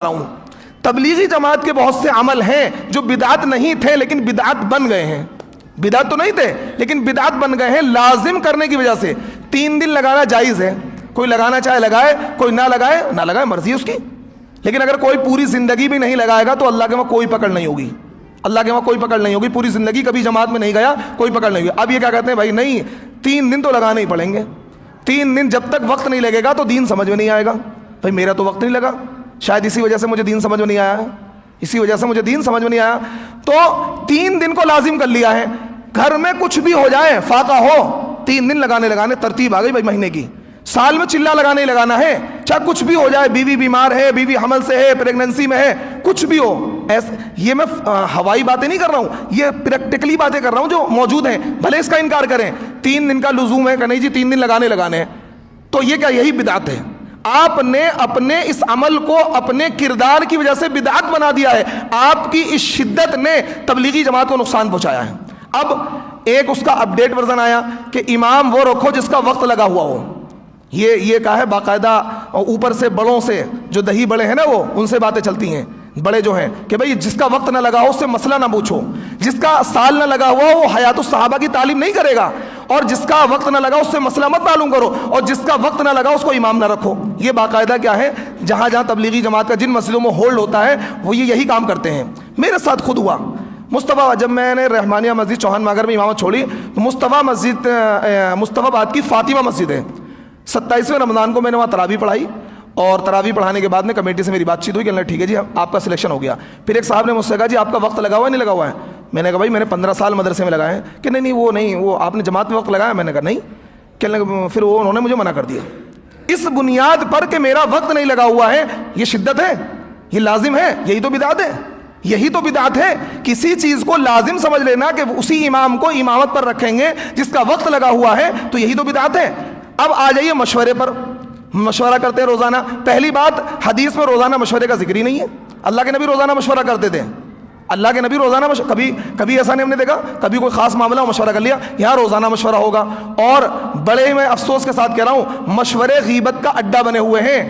ہوں تبلیغی جماعت کے بہت سے عمل ہیں جو بدعت نہیں تھے لیکن بدعت بن گئے ہیں. بدعت تو نہیں تھے لیکن بدعت بن گئے ہیں لازم کرنے کی وجہ سے. 3 دن لگانا جائز ہے, کوئی لگانا چاہے لگائے, کوئی نہ لگائے مرضی اس کی. لیکن اگر کوئی پوری زندگی بھی نہیں لگائے گا تو اللہ کے وہاں کوئی پکڑ نہیں ہوگی, اللہ کے وہاں کوئی پکڑ نہیں ہوگی. پوری زندگی کبھی جماعت میں نہیں گیا, کوئی پکڑ نہیں ہوگی. اب یہ کیا کہتے ہیں بھائی نہیں 3 دن تو لگانے ہی پڑیں گے. 3 دن جب تک وقت نہیں لگے گا تو دین سمجھ میں نہیں آئے گا. بھائی میرا تو وقت نہیں لگا, شاید اسی وجہ سے مجھے دین سمجھ میں نہیں آیا, اسی وجہ سے مجھے دین سمجھ میں نہیں آیا. تو 3 دن کو لازم کر لیا ہے. گھر میں کچھ بھی ہو جائے, فاقہ ہو, 3 دن لگانے ترتیب آ گئی بھائی مہینے کی. سال میں چلا لگانے ہی لگانا ہے, چاہے کچھ بھی ہو جائے. بیوی بیمار ہے, بیوی حمل سے ہے, پریگننسی میں ہے, کچھ بھی ہو. یہ میں ہوائی باتیں نہیں کر رہا ہوں, یہ پریکٹیکلی باتیں کر رہا ہوں جو موجود ہیں. بھلے اس کا انکار کریں, 3 دن کا لزوم ہے کہ نہیں جی 3 دن لگانے ہیں, تو یہ کیا یہی بدعت ہے. آپ نے اپنے اس عمل کو اپنے کردار کی وجہ سے بدعت بنا دیا ہے. آپ کی اس شدت نے تبلیغی جماعت کو نقصان پہنچایا ہے. اب ایک اس کا اپڈیٹ ورژن آیا کہ امام وہ رکھو جس کا وقت لگا ہوا ہو. یہ کہا ہے باقاعدہ اوپر سے بڑوں سے, جو دہی بڑے ہیں نا وہ, ان سے باتیں چلتی ہیں بڑے جو ہیں کہ بھئی جس کا وقت نہ لگا ہو اس سے مسئلہ نہ پوچھو, جس کا سال نہ لگا ہوا وہ حیات الصحابہ کی تعلیم نہیں کرے گا, اور جس کا وقت نہ لگا اس سے مسئلہ مت معلوم کرو, اور جس کا وقت نہ لگا اس کو امام نہ رکھو. یہ باقاعدہ کیا ہے, جہاں تبلیغی جماعت کا جن مسئلوں میں ہولڈ ہوتا ہے وہ یہی کام کرتے ہیں. میرے ساتھ خود ہوا. مصطفیٰ, جب میں نے رحمانیہ مسجد چوہان ماگر میں امامت چھوڑی تو مصطفیٰ آباد کی فاطمہ مسجد ہے, 27ویں رمضان کو میں نے وہاں تراویح پڑھائی, اور تراویح پڑھانے کے بعد میں کمیٹی سے میری بات چیت ہوئی کہ اللہ ٹھیک ہے جی آپ کا سلیکشن ہو گیا. پھر ایک صاحب نے مجھ سے کہا جی آپ کا وقت لگا ہوا ہے نہیں لگا ہوا ہے؟ میں نے کہا بھائی میں نے 15 سال مدرسے میں لگائے ہیں. کہ نہیں وہ آپ نے جماعت میں وقت لگایا؟ میں نے کہا نہیں. پھر وہ انہوں نے مجھے منع کر دیا اس بنیاد پر کہ میرا وقت نہیں لگا ہوا ہے. یہ شدت ہے, یہ لازم ہے, یہی تو بدعت ہے, یہی تو بدعت ہے. کسی چیز کو لازم سمجھ لینا کہ اسی امام کو امامت پر رکھیں گے جس کا وقت لگا ہوا ہے, تو یہی تو بدعت ہے. اب آ جائیے مشورے پر. مشورہ کرتے ہیں روزانہ. پہلی بات, حدیث میں روزانہ مشورے کا ذکر ہی نہیں ہے. اللہ کے نبی روزانہ مشورہ کرتے تھے, اللہ کے نبی روزانہ کبھی ایسا نہیں ہم نے دیکھا کبھی کوئی خاص معاملہ ہو مشورہ کر لیا. یہاں روزانہ مشورہ ہوگا. اور بڑے میں افسوس کے ساتھ کہہ رہا ہوں, مشورے غیبت کا اڈا بنے ہوئے ہیں,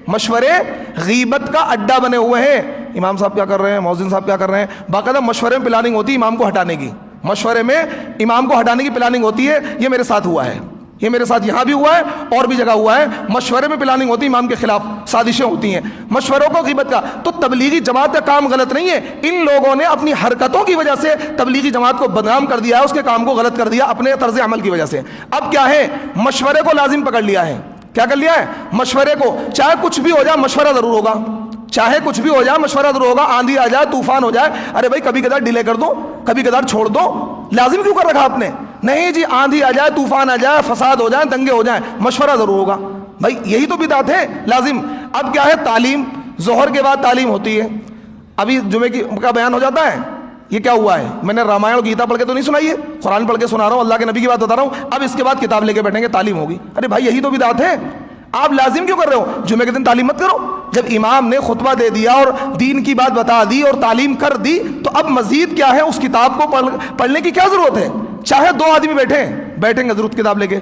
مشورے غیبت کا اڈا بنے ہوئے ہیں. امام صاحب کیا کر رہے ہیں, مؤذن صاحب کیا کر رہے ہیں, باقاعدہ مشورے میں پلاننگ ہوتی ہے امام کو ہٹانے کی. مشورے میں امام کو ہٹانے کی پلاننگ ہوتی ہے. یہ میرے ساتھ ہوا ہے, یہ میرے ساتھ یہاں بھی ہوا ہے اور بھی جگہ ہوا ہے. مشورے میں پلاننگ ہوتی ہے, امام کے خلاف سازشیں ہوتی ہیں, مشوروں کو غیبت کا. تو تبلیغی جماعت کا کام غلط نہیں ہے. ان لوگوں نے اپنی حرکتوں کی وجہ سے تبلیغی جماعت کو بدنام کر دیا ہے, اس کے کام کو غلط کر دیا اپنے طرز عمل کی وجہ سے. اب کیا ہے, مشورے کو لازم پکڑ لیا ہے. کیا کر لیا ہے, مشورے کو. چاہے کچھ بھی ہو جائے مشورہ ضرور ہوگا, چاہے کچھ بھی ہو جائے مشورہ ضرور ہوگا. آندھی آ جائے, طوفان ہو جائے, ارے بھائی کبھی کبھار ڈیلے کر دو, کبھی کبھار چھوڑ دو. لازم کیوں کر رکھا آپ نے؟ نہیں جی آندھی آ جائے, طوفان آ جائے, فساد ہو جائے, دنگے ہو جائیں, مشورہ ضرور ہوگا. بھائی یہی تو بدعت ہے, لازم. اب کیا ہے, تعلیم. ظہر کے بعد تعلیم ہوتی ہے. ابھی جمعے کا بیان ہو جاتا ہے. یہ کیا ہوا ہے, میں نے رامائن اور گیتا پڑھ کے تو نہیں سنائی ہے, قرآن پڑھ کے سنا رہا ہوں, اللہ کے نبی کی بات بتا رہا ہوں. اب اس کے بعد کتاب لے کے بیٹھیں گے, تعلیم ہوگی. ارے بھائی یہی تو بدعت ہے. آپ لازم کیوں کر رہے ہو؟ جمعے کے دن تعلیم مت کرو. جب امام نے خطبہ دے دیا اور دین کی بات بتا دی اور تعلیم کر دی, تو اب مزید کیا ہے, اس کتاب کو پڑھنے کی کیا ضرورت ہے؟ چاہے 2 آدمی بیٹھیں گے ضرورت کتاب لے کے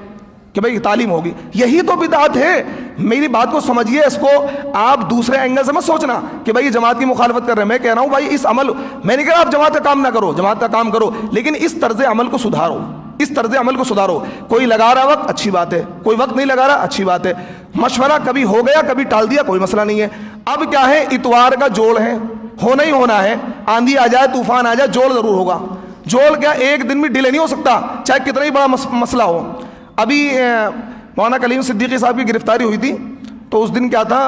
کہ بھائی تعلیم ہوگی. یہی تو بدعت ہے. میری بات کو سمجھیے, اس کو آپ دوسرے اینگل سے مت سوچنا کہ بھائی جماعت کی مخالفت کر رہے ہیں. میں کہہ رہا ہوں بھائی اس عمل, میں نہیں کہہ رہا آپ جماعت کا کام نہ کرو, جماعت کا کام کرو, لیکن اس طرز عمل کو سدھارو, اس طرز عمل کو سدھارو. کوئی لگا رہا وقت, اچھی بات ہے. کوئی وقت نہیں لگا رہا, اچھی بات ہے. مشورہ کبھی ہو گیا, کبھی ٹال دیا, کوئی مسئلہ نہیں ہے. اب کیا ہے, اتوار کا جوڑ ہے, ہونا ہی ہونا ہے. آندھی آ جائے, طوفان آ جائے, جوڑ ضرور ہوگا. جوڑ کیا ایک دن بھی ڈیلے نہیں ہو سکتا, چاہے کتنا ہی بڑا مسئلہ ہو. ابھی مولانا کلیم صدیقی صاحب کی گرفتاری ہوئی تھی, تو اس دن کیا تھا,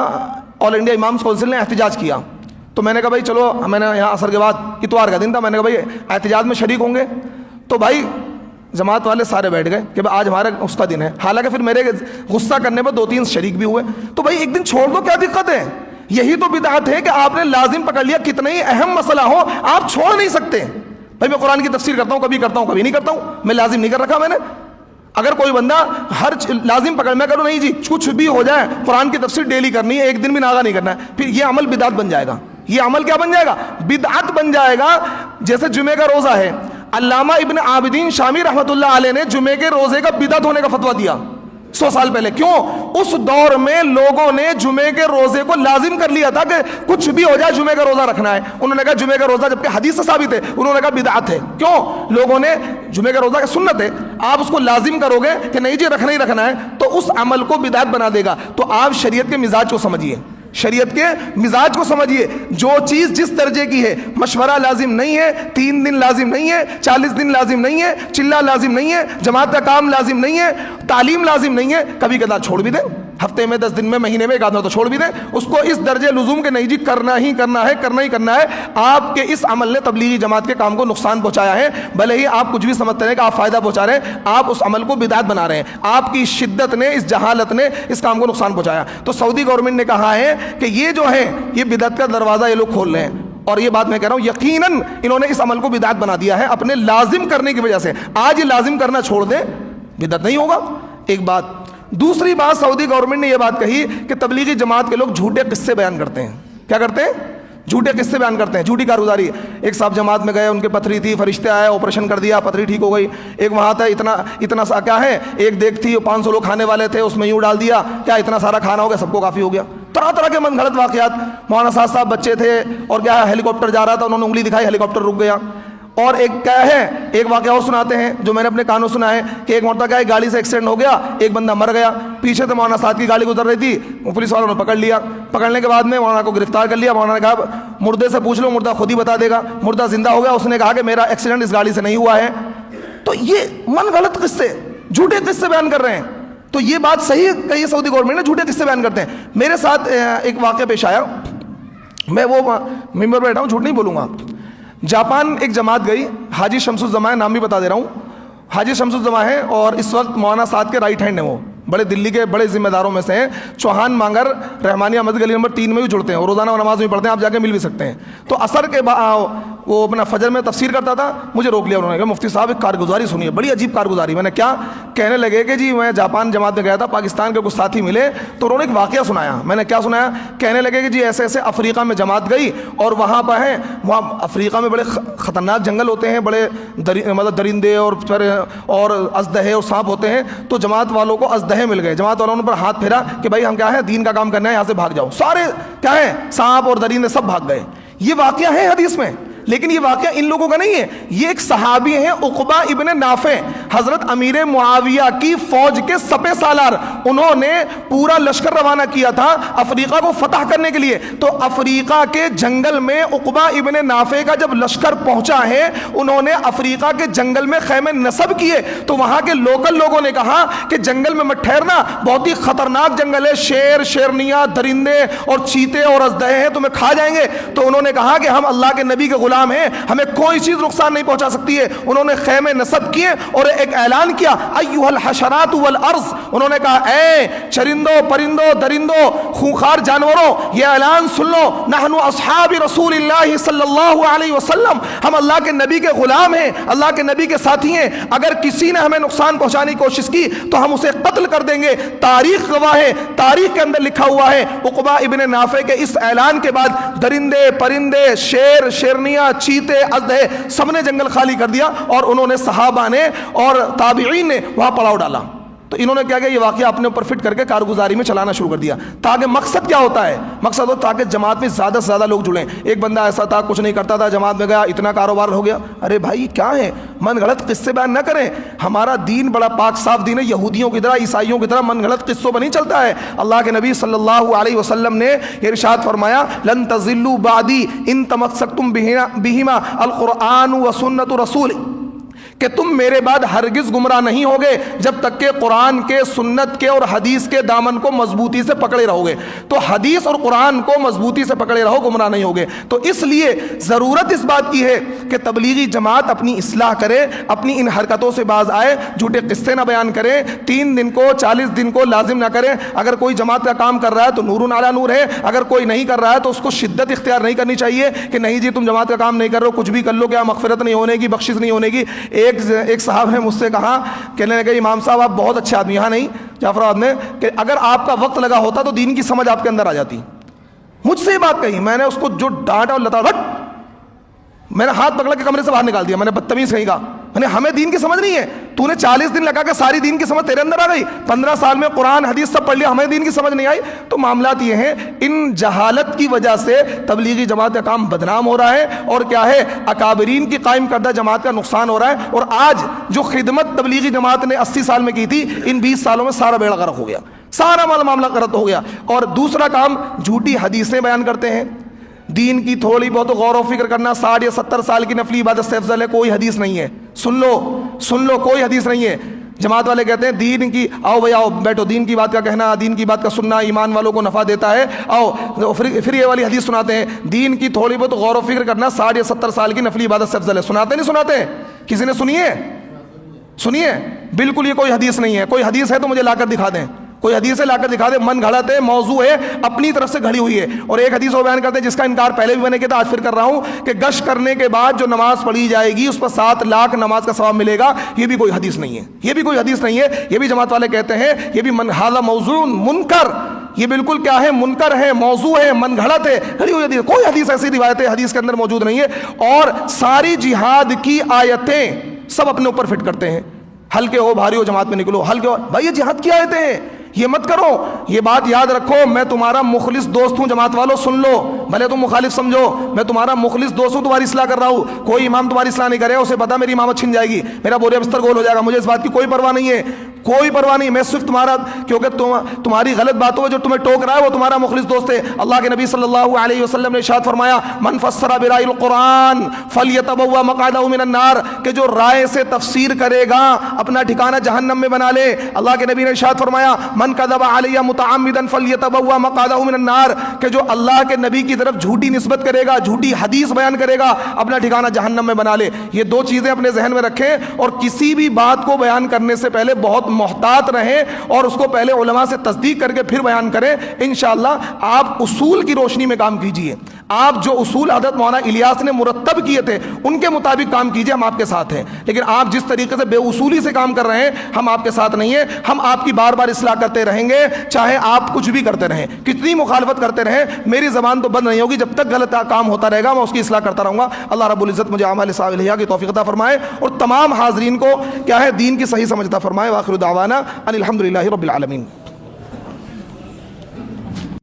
آل انڈیا امامز کونسل نے احتجاج کیا. تو میں نے کہا بھائی چلو, میں نے یہاں عصر کے بعد, اتوار کا دن تھا, میں نے کہا بھائی احتجاج میں شریک ہوں گے. تو بھائی جماعت والے سارے بیٹھ گئے کہ آج ہمارا اس کا دن ہے. حالانکہ پھر میرے غصہ کرنے پر 2-3 شریک بھی ہوئے. تو بھائی ایک دن چھوڑ دو, کیا دقت ہے؟ یہی تو بدعت ہے کہ آپ نے لازم پکڑ لیا. کتنا ہی اہم مسئلہ ہو آپ چھوڑ نہیں سکتے. بھائی میں قرآن کی تفسیر کرتا ہوں, کبھی کرتا ہوں, کبھی نہیں کرتا ہوں. میں لازم نہیں کر رکھا میں نے. اگر کوئی بندہ ہر لازم پکڑ, میں کروں نہیں جی کچھ بھی ہو جائے قرآن کی تفسیر ڈیلی کرنی ہے, ایک دن بھی ناغہ نہیں کرنا ہے, پھر یہ عمل بدعت بن جائے گا. یہ عمل کیا بن جائے گا؟ بدعت بن جائے گا. جیسے جمعے کا روزہ ہے, علامہ ابن عابدین شامی رحمۃ اللہ علیہ نے جمعے کے روزے کا بدعت ہونے کا فتویٰ دیا. 100 سال پہلے. کیوں؟ اس دور میں لوگوں نے جمعے کے روزے کو لازم کر لیا تھا کہ کچھ بھی ہو جائے جمعے کا روزہ رکھنا ہے. انہوں نے کہا جمعے کا روزہ، جبکہ حدیث سے ثابت ہے، انہوں نے کہا بدعت ہے. کیوں؟ لوگوں نے جمعے کا روزہ کی سنت ہے، آپ اس کو لازم کرو گے کہ نہیں جی رکھنا ہی رکھنا ہے تو اس عمل کو بدعت بنا دے گا. تو آپ شریعت کے مزاج کو سمجھیے، شریعت کے مزاج کو سمجھیے. جو چیز جس درجے کی ہے، مشورہ لازم نہیں ہے، 3 دن لازم نہیں ہے، 40 دن لازم نہیں ہے، چلہ لازم نہیں ہے، جماعت کا کام لازم نہیں ہے، تعلیم لازم نہیں ہے، کبھی کبھار چھوڑ بھی دیں، ہفتے میں 10 دن میں مہینے میں 1 آدھ تو چھوڑ بھی دیں. اس کو اس درجے لزوم کے نہیں جی کرنا ہی کرنا ہے، کرنا ہی کرنا ہے. آپ کے اس عمل نے تبلیغی جماعت کے کام کو نقصان پہنچایا ہے. بھلے ہی آپ کچھ بھی سمجھتے ہیں کہ آپ فائدہ پہنچا رہے ہیں، آپ اس عمل کو بدعت بنا رہے ہیں. آپ کی شدت نے، اس جہالت نے اس کام کو نقصان پہنچایا. تو سعودی گورنمنٹ نے کہا ہے کہ یہ جو ہے یہ بدعت کا دروازہ یہ لوگ کھول رہے ہیں. اور یہ بات میں کہہ رہا ہوں یقیناً انہوں نے اس عمل کو بدعت بنا دیا ہے اپنے لازم کرنے کی وجہ سے. آج یہ لازم کرنا چھوڑ دیں، بدعت نہیں ہوگا. ایک بات. دوسری بات، سعودی گورنمنٹ نے یہ بات کہی کہ تبلیغی جماعت کے لوگ جھوٹے قصے بیان کرتے ہیں. کیا کرتے ہیں؟ جھوٹے قصے بیان کرتے ہیں، جھوٹی کارگزاری. ایک صاحب جماعت میں گئے، ان کے پتھری تھی، فرشتے آئے، آپریشن کر دیا، پتھری ٹھیک ہو گئی. ایک وہاں تھا اتنا سا کیا ہے، ایک دیگ تھی 500 لوگ کھانے والے تھے، اس میں یوں ڈال دیا، کیا اتنا سارا کھانا ہو گیا، سب کو کافی ہو گیا. طرح طرح کے من گھڑت واقعات. مولانا صاحب بچے تھے اور کیا ہے، ہیلی کاپٹر جا رہا تھا، انہوں نے انگلی دکھائی، ہیلی کاپٹر رک گیا. اور ایک کیا ہے، ایک واقعہ اور سناتے ہیں جو میں نے اپنے کانوں سنا ہے کہ ایک مرتبہ کیا ہے، گاڑی سے ایکسیڈنٹ ہو گیا، ایک بندہ مر گیا، پیچھے سے مولانا صاحب کی گاڑی گزر رہی تھی، پولیس والوں نے پکڑ لیا. پکڑنے کے بعد میں مولانا کو گرفتار کر لیا. مولانا نے کہا مردے سے پوچھ لو، مردہ خود ہی بتا دے گا. مردہ زندہ ہو گیا، اس نے کہا کہ میرا ایکسیڈنٹ اس گاڑی سے نہیں ہوا ہے. تو یہ من غلط قصے، جھوٹے قصے بیان کر رہے ہیں. تو یہ بات صحیح کہی سعودی گورنمنٹ نے، جھوٹے قصے بیان کرتے ہیں. میرے ساتھ ایک واقعہ پیش آیا، میں وہ ممبر پہ بیٹھا ہوں، جھوٹ نہیں بولوں گا. جاپان ایک جماعت گئی، حاجی شمس الزماں، نام بھی بتا دے رہا ہوں، حاجی شمس الزماں ہیں اور اس وقت مولانا سعد کے رائٹ ہینڈ ہیں. وہ بڑے دلی کے بڑے ذمہ داروں میں سے ہیں. چوہان مانگر رحمانیہ مسجد گلی نمبر 3 میں بھی جڑتے ہیں اور روزانہ نماز بھی پڑھتے ہیں، آپ جا کے مل بھی سکتے ہیں. تو عصر کے وہ اپنا فجر میں تفسیر کرتا تھا، مجھے روک لیا انہوں نے کہا مفتی صاحب ایک کارگزاری سنیے، بڑی عجیب کارگزاری. میں نے کیا؟ کہنے لگے کہ جی میں جاپان جماعت میں گیا تھا، پاکستان کے کچھ ساتھی ملے تو انہوں نے ایک واقعہ سنایا. میں نے کیا سنایا؟ کہنے لگے کہ جی ایسے ایسے افریقہ میں جماعت گئی اور وہاں پہ ہیں، وہاں افریقہ میں بڑے خطرناک جنگل ہوتے ہیں، بڑے مطلب درندے اور ازدہے اور سانپ ہوتے ہیں. تو جماعت والوں کو ازدہے مل گئے. جماعت والوں نے پر ہاتھ پھیرا کہ بھائی ہم کیا ہے، دین کا کام کرنا ہے، یہاں سے بھاگ جاؤ. سارے کیا ہے، سانپ اور درندے سب بھاگ گئے. یہ واقعہ ہے حدیث میں، لیکن یہ واقعہ ان لوگوں کا نہیں ہے. یہ ایک صحابی ہیں عقبہ ابن نافع، حضرت امیر معاویہ کی فوج کے سپہ سالار. انہوں نے پورا لشکر روانہ کیا تھا افریقہ کو فتح کرنے کے لیے. تو افریقہ کے جنگل میں عقبہ ابن نافع کا جب لشکر پہنچا ہے، انہوں نے افریقہ کے جنگل میں خیمے نصب کیے. تو وہاں کے لوکل لوگوں نے کہا کہ جنگل میں مت ٹھہرنا، بہت ہی خطرناک جنگل ہے، شیر، شیرنیاں، درندے اور چیتے اور ازدہے ہیں، تمہیں کھا جائیں گے. تو انہوں نے کہا کہ ہم اللہ کے نبی کے غلام ہیں، ہمیں کوئی چیز نقصان نہیں پہنچا سکتی ہے. انہوں نے خیمے نصب کیے اور ایک اعلان کیا، ایھا الحشرات والارض. انہوں نے کہا اے چرندوں، پرندوں، درندوں، خونخوار جانوروں، یہ اعلان سن لو، نحن اصحاب رسول اللہ صلی اللہ علیہ وسلم، ہم اللہ کے نبی کے غلام ہیں، اللہ کے نبی کے ساتھی ہیں. اگر کسی نے ہمیں نقصان پہنچانے کی کوشش کی تو ہم اسے قتل کر دیں گے. تاریخ گواہ ہے، تاریخ کے اندر لکھا ہوا ہے. عقبہ ابن نافع کے اس اعلان کے بعد درندے، پرندے، شیر، شیرنیاں، چیتے، ازدہے سب نے جنگل خالی کر دیا اور انہوں نے صحابہ نے اور تابعین نے وہاں پڑاؤ ڈالا. تو انہوں نے کیا کہ یہ واقعہ اپنے اوپر فٹ کر کے کارگزاری میں چلانا شروع کر دیا. تاکہ مقصد کیا ہوتا ہے؟ مقصد ہو تاکہ جماعت میں زیادہ سے زیادہ لوگ جڑیں. ایک بندہ ایسا تھا کچھ نہیں کرتا تھا، جماعت میں گیا، اتنا کاروبار ہو گیا. ارے بھائی کیا ہے، من گھڑت قصے بیان نہ کریں. ہمارا دین بڑا پاک صاف دین ہے، یہودیوں کی طرح، عیسائیوں کی طرح من گھڑت قصوں پر نہیں چلتا ہے. اللہ کے نبی صلی اللہ علیہ وسلم نے ارشاد فرمایا، لن تضلوا بعدی ان تمسکتم بہما القرآن و سنت رسول، کہ تم میرے بعد ہرگز گمراہ نہیں ہوگے جب تک کہ قرآن کے، سنت کے اور حدیث کے دامن کو مضبوطی سے پکڑے رہو گے. تو حدیث اور قرآن کو مضبوطی سے پکڑے رہو، گمراہ نہیں ہوگے. تو اس لیے ضرورت اس بات کی ہے کہ تبلیغی جماعت اپنی اصلاح کرے، اپنی ان حرکتوں سے باز آئے، جھوٹے قصے نہ بیان کرے، 3 دن کو 40 دن کو لازم نہ کرے. اگر کوئی جماعت کا کام کر رہا ہے تو نور علی نور ہے، اگر کوئی نہیں کر رہا ہے تو اس کو شدت اختیار نہیں کرنی چاہیے کہ نہیں جی تم جماعت کا کام نہیں کر رہے ہو، کچھ بھی کر لو، کیا مغفرت نہیں ہونے کی، بخشش نہیں ہونے کی. ایک صاحب نے مجھ سے کہا، کہنے لگے امام صاحب آپ بہت اچھے آدمی، یہاں نہیں جعفر آباد میں، کہ اگر آپ کا وقت لگا ہوتا تو دین کی سمجھ آپ کے اندر آ جاتی. مجھ سے یہ بات کہی، میں نے اس کو جو ڈانٹا اور لتا، میں نے ہاتھ پکڑ کے کمرے سے باہر نکال دیا. میں نے بدتمیز کہیں کہا، یعنی ہمیں دین کی سمجھ نہیں ہے. تو نے 40 دن لگا کے ساری دین کی سمجھ تیرے اندر آ گئی, 15 سال میں قرآن حدیث سب پڑھ لیا, ہمیں دین کی سمجھ نہیں آئی. تو معاملات یہ ہیں, ان جہالت کی وجہ سے تبلیغی جماعت کا کام بدنام ہو رہا ہے, اور کیا ہے, اکابرین کی قائم کردہ جماعت کا نقصان ہو رہا ہے. اور آج جو خدمت تبلیغی جماعت نے 80 سال میں کی تھی, ان 20 سالوں میں سارا بیڑا غرق ہو گیا, سارا معاملہ غلط ہو گیا. اور دوسرا کام, جھوٹی حدیثیں بیان کرتے ہیں. دین کی تھوڑی بہت غور و فکر کرنا, 60 یا 70 سال کی نفلی عبادت سے افضل ہے, کوئی حدیث نہیں ہے. سن لو کوئی حدیث نہیں ہے. جماعت والے کہتے ہیں دین کی, آؤ بھائی آؤ بیٹھو, دین کی بات کا کہنا, دین کی بات کا سننا ایمان والوں کو نفع دیتا ہے, آؤ. پھر یہ والی حدیث سناتے ہیں, دین کی تھوڑی بہت غور و فکر کرنا 60 یا 70 سال کی نفلی عبادت سے افضل ہے. سناتے نہیں سناتے؟ کسی نے سنیے؟ بالکل یہ کوئی حدیث نہیں ہے. کوئی حدیث ہے تو مجھے لا کر دکھا دیں, کوئی حدیث لا کر دکھا دے. من گھڑت ہے, موضوع ہے, اپنی طرف سے گھڑی ہوئی ہے. اور ایک حدیث وہ بیان کرتے ہیں جس کا انکار پہلے بھی میں نے کیا تھا, آج پھر کر رہا ہوں, کہ گشت کرنے کے بعد جو نماز پڑھی جائے گی اس پر 7 لاکھ نماز کا ثواب ملے گا. یہ بھی کوئی حدیث نہیں ہے, یہ بھی جماعت والے کہتے ہیں یہ بھی ھذا موضوع منکر, یہ بالکل کیا ہے, منکر ہے, موضوع ہے, من گھڑت ہے, گھڑی ہوئی حدیث. کوئی حدیث ایسی روایت حدیث کے اندر موجود نہیں ہے. اور ساری جہاد کی آیتیں سب اپنے اوپر فٹ کرتے ہیں, ہلکے ہو بھاری ہو جماعت میں نکلو, ہلکے ہو. بھائی یہ جہاد کی آیتیں ہیں, یہ مت کرو. یہ بات یاد رکھو, میں تمہارا مخلص دوست ہوں. جماعت والوں سن لو, بھلے تم مخالف سمجھو, میں تمہارا مخلص دوست ہوں, تمہاری اصلاح کر رہا ہوں. کوئی امام تمہاری اصلاح نہیں کرے, اسے پتا میری امامت چھن جائے گی, میرا بوریا بستر گول ہو جائے گا. مجھے اس بات کی کوئی پرواہ نہیں ہے, کوئی پرواہ نہیں. میں صرف تمہارا, کیونکہ تمہاری غلط باتوں میں جو تمہیں ٹوک رہا ہے وہ تمہارا مخلص دوست ہے. اللہ کے نبی صلی اللہ علیہ وسلم نے ارشاد فرمایا, من فسر برائے القرآن فلیتبوأ مقعدہ من النار, کہ جو رائے سے تفسیر کرے گا اپنا ٹھکانہ جہنم میں بنا لے. اللہ کے نبی نے ارشاد فرمایا, من کذب علی متعمدا فلیتبوأ مقعدہ من النار, کہ جو اللہ کے نبی کی طرف جھوٹی نسبت کرے گا, جھوٹی حدیث بیان کرے گا, اپنا ٹھکانہ جہنم میں بنا لے. یہ 2 چیزیں اپنے ذہن میں رکھیں, اور کسی بھی بات کو بیان کرنے سے پہلے بہت محتاط رہیں, اور اس کو پہلے علماء سے تصدیق کر کے پھر بیان کریں. انشاءاللہ آپ اصول کی روشنی میں کام کیجئے. آپ جو اصول حضرت مولانا الیاس نے مرتب کیے تھے ان کے مطابق کام کیجئے, ہم آپ کے ساتھ ہیں. لیکن آپ جس طریقے سے بے اصولی سے کام کر رہے ہیں, ہم آپ کے ساتھ نہیں ہیں. ہم آپ کی بار بار اصلاح کرتے رہیں گے, چاہے آپ کچھ بھی کرتے رہیں, کتنی مخالفت کرتے رہیں, میری زبان تو بند نہیں ہوگی. جب تک غلط کام ہوتا رہے گا میں اس کی اصلاح کرتا رہوں گا. اللہ رب العزت مجھے اعمال صالحہ کی توفیق عطا فرمائے, اور تمام حاضرین کو کیا ہے, دین کی صحیح سمجھ عطا فرمائے. وآخر دعوانا ان الحمدللہ رب العالمین.